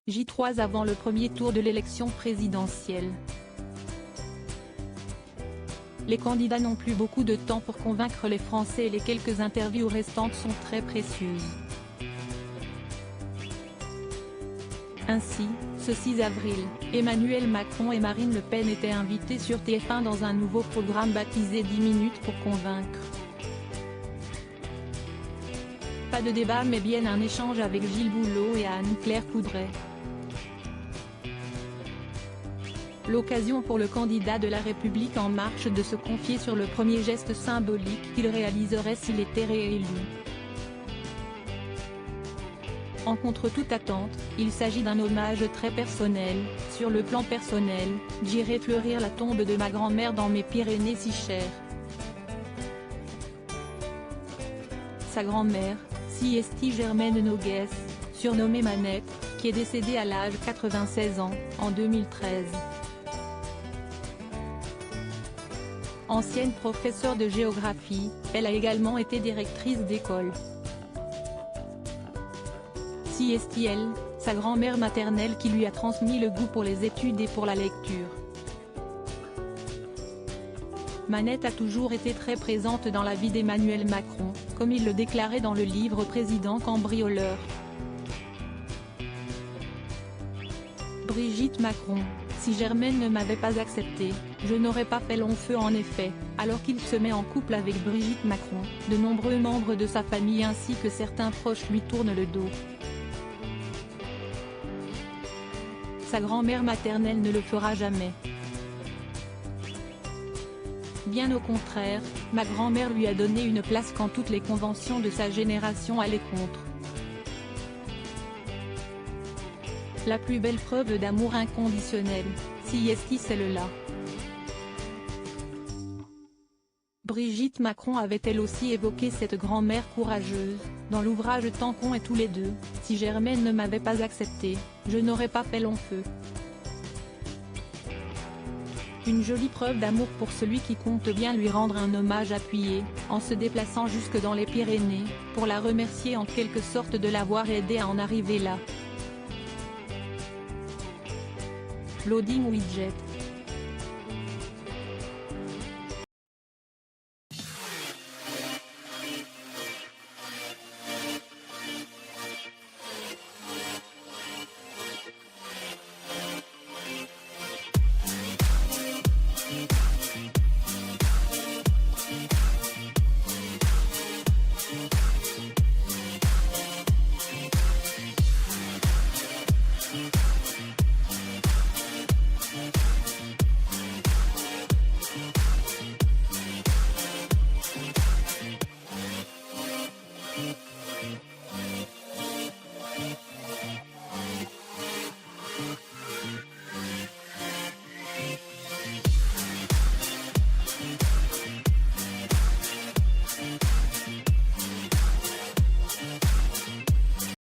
J3 avant le premier tour de l'élection présidentielle. Les candidats n'ont plus beaucoup de temps pour convaincre les Français et les quelques interviews restantes sont très précieuses. Ainsi, ce 6 avril, Emmanuel Macron et Marine Le Pen étaient invités sur TF1 dans un nouveau programme baptisé 10 minutes pour convaincre. Pas de débat mais bien un échange avec Gilles Boulot et Anne-Claire Coudray. L'occasion pour le candidat de La République En Marche de se confier sur le premier geste symbolique qu'il réaliserait s'il était réélu. En contre toute attente, il s'agit d'un hommage très personnel. Sur le plan personnel, j'irai fleurir la tombe de ma grand-mère dans mes Pyrénées si chères. Sa grand-mère, Siesti Germaine Noguès, surnommée Manette, qui est décédée à l'âge de 96 ans, en 2013. Ancienne professeure de géographie, elle a également été directrice d'école. Siesti elle, sa grand-mère maternelle qui lui a transmis le goût pour les études et pour la lecture. Manette a toujours été très présente dans la vie d'Emmanuel Macron, comme il le déclarait dans le livre Président cambrioleur. Brigitte Macron: si Germaine ne m'avait pas accepté, je n'aurais pas fait long feu. En effet, alors qu'il se met en couple avec Brigitte Macron, de nombreux membres de sa famille ainsi que certains proches lui tournent le dos. Sa grand-mère maternelle ne le fera jamais. Bien au contraire, ma grand-mère lui a donné une place quand toutes les conventions de sa génération allaient contre. La plus belle preuve d'amour inconditionnel, Siesti celle-là. Brigitte Macron avait elle aussi évoqué cette grand-mère courageuse, dans l'ouvrage Tant qu'on est tous les deux, si Germaine ne m'avait pas accepté, je n'aurais pas fait long feu. Une jolie preuve d'amour pour celui qui compte bien lui rendre un hommage appuyé, en se déplaçant jusque dans les Pyrénées, pour la remercier en quelque sorte de l'avoir aidé à en arriver là. Loading widget.